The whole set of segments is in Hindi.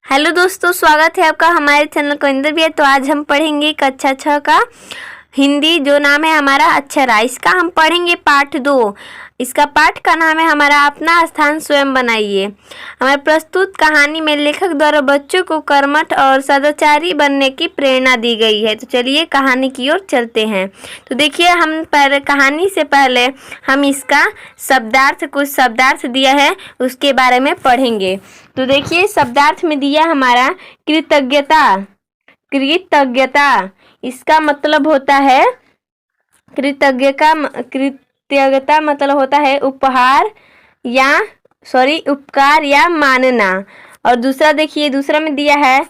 हेलो दोस्तों, स्वागत है आपका हमारे चैनल कोइंदर भी है। तो आज हम पढ़ेंगे कक्षा 6 का हिंदी, जो नाम है हमारा अक्षरा। इसका हम पढ़ेंगे पाठ 2। इसका पाठ का नाम है हमारा अपना स्थान स्वयं बनाइए। हमारे प्रस्तुत कहानी में लेखक द्वारा बच्चों को कर्मठ और सदाचारी बनने की प्रेरणा दी गई है। तो चलिए कहानी की ओर चलते हैं। तो देखिए, हम पहले कहानी से पहले हम इसका कुछ शब्दार्थ दिया है, उसके बारे में पढ़ेंगे। तो देखिए, शब्दार्थ में दिया हमारा कृतज्ञता। इसका मतलब होता है कृतज्ञता मतलब होता है उपकार या मानना। और दूसरा देखिए, दूसरा में दिया है,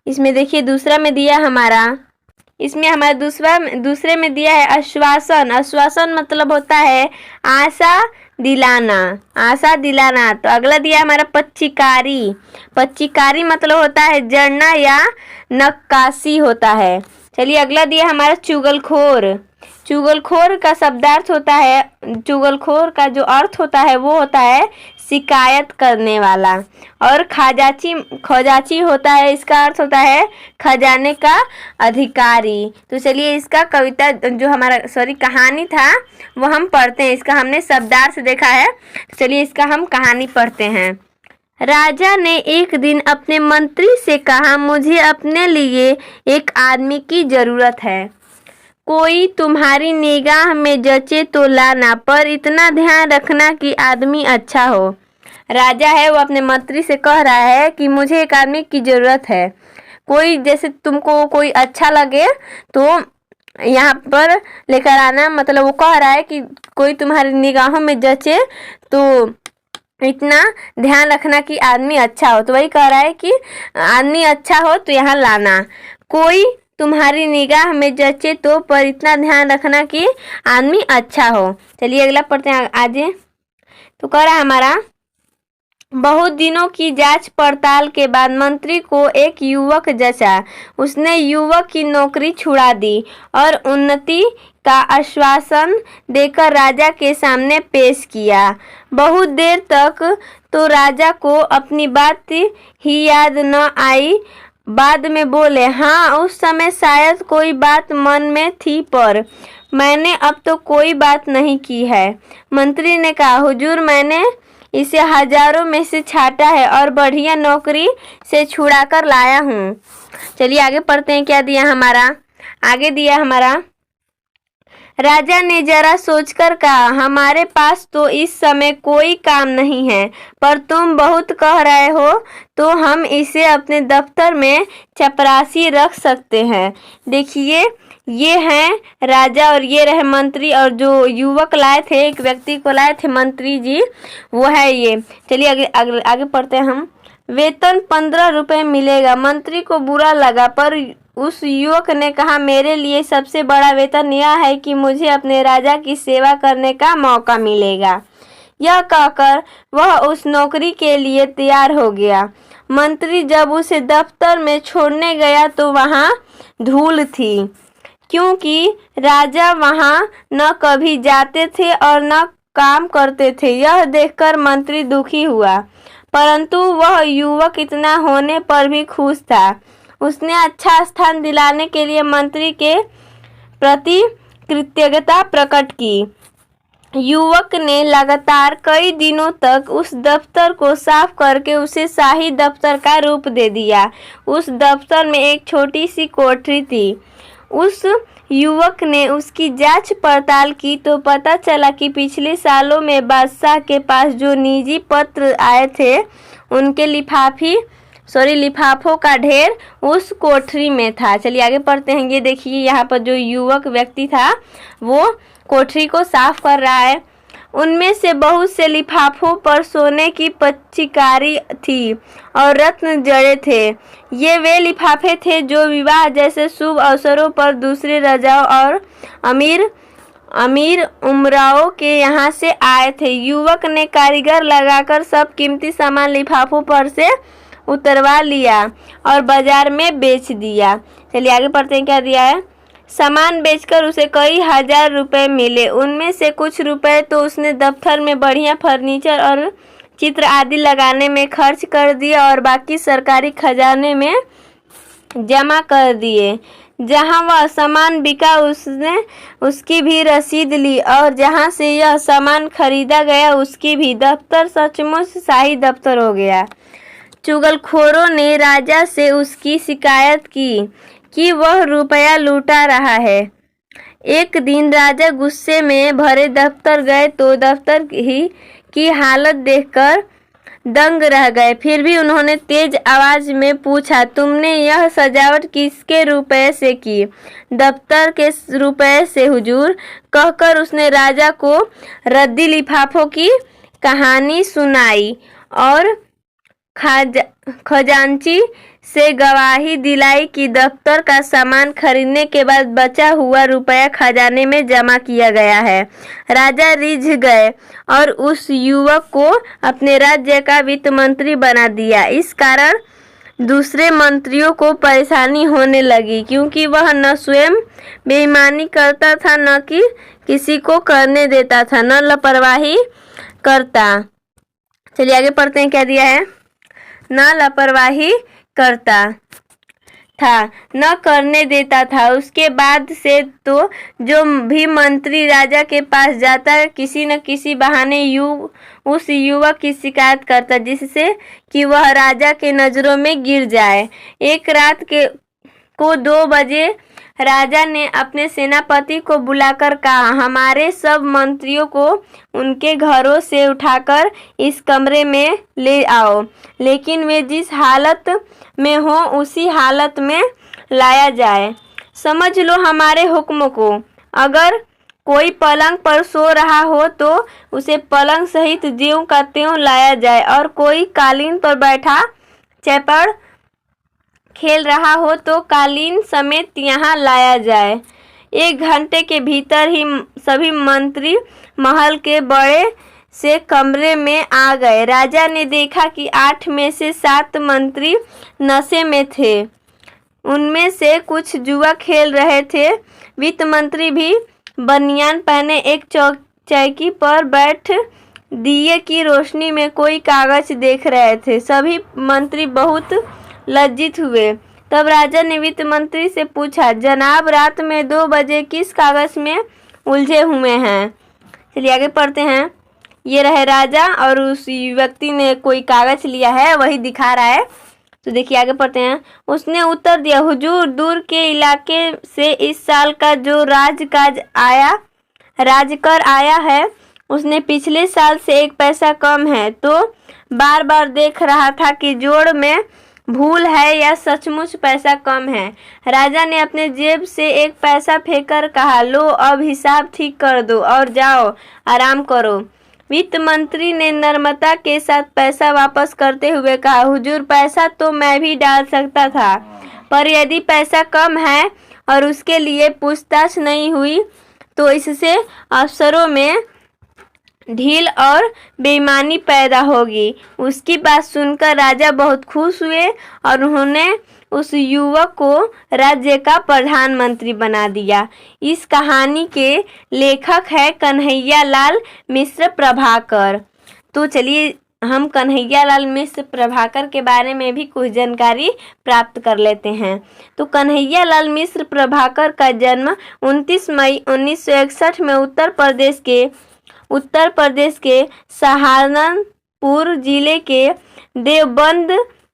इसमें देखिए दूसरे में दिया है आश्वासन मतलब होता है आशा दिलाना। तो अगला दिया हमारा पच्चीकारी मतलब होता है जड़ना या नक्काशी होता है। चलिए अगला दिया हमारा चुगलखोर का शब्दार्थ होता है, चुगलखोर का जो अर्थ होता है वो होता है शिकायत करने वाला। और खजाची होता है, इसका अर्थ होता है खजाने का अधिकारी। तो चलिए इसका कहानी था वो हम पढ़ते हैं। इसका हमने शब्दार्थ देखा है, चलिए इसका हम कहानी पढ़ते हैं। राजा ने एक दिन अपने मंत्री से कहा, मुझे अपने लिए एक आदमी की जरूरत है। कोई तुम्हारी निगाह में जचे तो लाना, पर इतना ध्यान रखना कि आदमी अच्छा हो। राजा है वो अपने मंत्री से कह रहा है कि मुझे एक आदमी की जरूरत है। कोई जैसे तुमको कोई अच्छा लगे तो यहाँ पर लेकर आना। मतलब वो कह रहा है कि कोई तुम्हारी निगाहों में जचे तो इतना ध्यान रखना कि आदमी अच्छा हो। तो वही कह रहा है कि आदमी अच्छा हो तो यहाँ लाना। कोई तुम्हारी निगाह में जचे तो, पर इतना ध्यान रखना कि आदमी अच्छा हो। चलिए अगला पढ़ते हैं आगे। तो कह रहा है हमारा, बहुत दिनों की जांच पड़ताल के बाद मंत्री को एक युवक जचा। उसने युवक की नौकरी छुड़ा दी और उन्नति का आश्वासन देकर राजा के सामने पेश किया। बहुत देर तक तो राजा को अपनी बात ही याद न आई। बाद में बोले, हाँ उस समय शायद कोई बात मन में थी, पर मैंने अब तो कोई बात नहीं की है। मंत्री ने कहा, हुजूर मैंने इसे हजारों में से छाटा है और बढ़िया नौकरी से छुड़ा कर लाया हूँ। चलिए आगे पढ़ते हैं। क्या दिया हमारा, आगे दिया हमारा, राजा ने जरा सोचकर कहा, हमारे पास तो इस समय कोई काम नहीं है, पर तुम बहुत कह रहे हो तो हम इसे अपने दफ्तर में चपरासी रख सकते हैं। देखिए ये हैं राजा और ये रहे मंत्री, और जो युवक लाए थे, एक व्यक्ति को लाए थे मंत्री जी, वो है ये। चलिए आगे पढ़ते हैं हम। वेतन 15 रुपये मिलेगा। मंत्री को बुरा लगा, पर उस युवक ने कहा, मेरे लिए सबसे बड़ा वेतन यह है कि मुझे अपने राजा की सेवा करने का मौका मिलेगा। यह कहकर वह उस नौकरी के लिए तैयार हो गया। मंत्री जब उसे दफ्तर में छोड़ने गया तो वहाँ धूल थी, क्योंकि राजा वहाँ न कभी जाते थे और न काम करते थे। यह देखकर मंत्री दुखी हुआ, परंतु वह युवक इतना होने पर भी खुश था। उसने अच्छा स्थान दिलाने के लिए मंत्री के प्रति कृतज्ञता प्रकट की। युवक ने लगातार कई दिनों तक उस दफ्तर को साफ करके उसे शाही दफ्तर का रूप दे दिया। उस दफ्तर में एक छोटी सी कोठरी थी। उस युवक ने उसकी जांच पड़ताल की तो पता चला कि पिछले सालों में बादशाह के पास जो निजी पत्र आए थे, उनके लिफाफों का ढेर उस कोठरी में था। चलिए आगे पढ़ते हैं। ये देखिए यहाँ पर जो युवक व्यक्ति था वो कोठरी को साफ कर रहा है। उनमें से बहुत से लिफाफों पर सोने की पच्चीकारी थी और रत्न जड़े थे। ये वे लिफाफे थे जो विवाह जैसे शुभ अवसरों पर दूसरे राजाओं और अमीर उमराओं के यहाँ से आए थे। युवक ने कारीगर लगाकर सब कीमती सामान लिफाफों पर से उतरवा लिया और बाजार में बेच दिया। चलिए आगे पढ़ते हैं। क्या दिया है, सामान बेचकर उसे कई हजार रुपए मिले। उनमें से कुछ रुपए तो उसने दफ्तर में बढ़िया फर्नीचर और चित्र आदि लगाने में खर्च कर दिए और बाकी सरकारी खजाने में जमा कर दिए। जहां वह सामान बिका उसने उसकी भी रसीद ली और जहां से यह सामान खरीदा गया उसकी भी। दफ्तर सचमुच शाही दफ्तर हो गया। चुगलखोरों ने राजा से उसकी शिकायत की कि वह रुपया लूटा रहा है। एक दिन राजा गुस्से में भरे दफ्तर गए तो दफ्तर की हालत देखकर दंग रह गए। फिर भी उन्होंने तेज आवाज में पूछा, तुमने यह सजावट किसके रुपए से की? दफ्तर के रुपए से हुजूर, कहकर उसने राजा को रद्दी लिफाफों की कहानी सुनाई और खजांची से गवाही दिलाई कि दफ्तर का सामान खरीदने के बाद बचा हुआ रुपया खजाने में जमा किया गया है। राजा रिझ गए और उस युवक को अपने राज्य का वित्त मंत्री बना दिया। इस कारण दूसरे मंत्रियों को परेशानी होने लगी, क्योंकि वह न स्वयं बेईमानी करता था न कि किसी को करने देता था, न लापरवाही करता। चलिए आगे पढ़ते हैं, क्या दिया है। न लापरवाही करता था, न करने देता था। उसके बाद से तो जो भी मंत्री राजा के पास जाता किसी न किसी बहाने उस युवक की शिकायत करता, जिससे कि वह राजा के नज़रों में गिर जाए। एक रात को 2 बजे राजा ने अपने सेनापति को बुलाकर कहा, हमारे सब मंत्रियों को उनके घरों से उठाकर इस कमरे में ले आओ, लेकिन वे जिस हालत में हो उसी हालत में लाया जाए। समझ लो हमारे हुक्म को। अगर कोई पलंग पर सो रहा हो तो उसे पलंग सहित ज्यों का त्यों लाया जाए, और कोई कालीन पर बैठा चैपड़ खेल रहा हो तो कालीन समेत यहाँ लाया जाए। 1 घंटे के भीतर ही सभी मंत्री महल के बड़े से कमरे में आ गए। राजा ने देखा कि 8 में से 7 मंत्री नशे में थे। उनमें से कुछ जुआ खेल रहे थे। वित्त मंत्री भी बनियान पहने एक चौकी पर बैठ दिए की रोशनी में कोई कागज देख रहे थे। सभी मंत्री बहुत लज्जित हुए। तब राजा ने वित्त मंत्री से पूछा, जनाब रात में 2 बजे किस कागज में उलझे हुए हैं? चलिए आगे पढ़ते हैं। ये रहे राजा और उस व्यक्ति ने कोई कागज लिया है, वही दिखा रहा है। तो देखिए आगे पढ़ते हैं। उसने उत्तर दिया, हुजूर दूर के इलाके से इस साल का जो राजकर आया है उसने पिछले साल से 1 पैसा कम है, तो बार बार देख रहा था कि जोड़ में भूल है या सचमुच पैसा कम है। राजा ने अपने जेब से 1 पैसा फेंककर कहा, लो अब हिसाब ठीक कर दो और जाओ आराम करो। वित्त मंत्री ने नम्रता के साथ पैसा वापस करते हुए कहा, हुजूर पैसा तो मैं भी डाल सकता था, पर यदि पैसा कम है और उसके लिए पूछताछ नहीं हुई तो इससे अफसरों में ढील और बेईमानी पैदा होगी। उसकी बात सुनकर राजा बहुत खुश हुए और उन्होंने उस युवक को राज्य का प्रधानमंत्री बना दिया। इस कहानी के लेखक है कन्हैयालाल मिश्र प्रभाकर। तो चलिए हम कन्हैयालाल मिश्र प्रभाकर के बारे में भी कुछ जानकारी प्राप्त कर लेते हैं। तो कन्हैयालाल मिश्र प्रभाकर का जन्म 29 मई 1961 में उत्तर प्रदेश के सहारनपुर जिले के देवबंद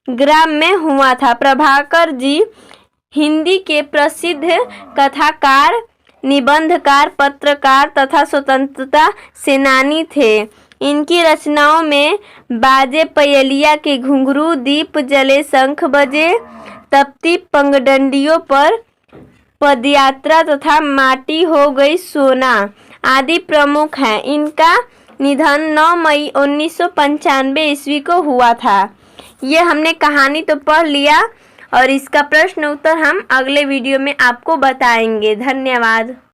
ग्राम में हुआ था। प्रभाकर जी हिंदी के प्रसिद्ध कथाकार, निबंधकार, पत्रकार तथा स्वतंत्रता सेनानी थे। इनकी रचनाओं में बाजे पयलिया के घुंघरू, दीप जले शंख बजे, तपती पगडंडियों पर पदयात्रा तथा माटी हो गई सोना आदि प्रमुख हैं। इनका निधन 9 मई 1995 ईस्वी को हुआ था। ये हमने कहानी तो पढ़ लिया और इसका प्रश्न उत्तर हम अगले वीडियो में आपको बताएंगे। धन्यवाद।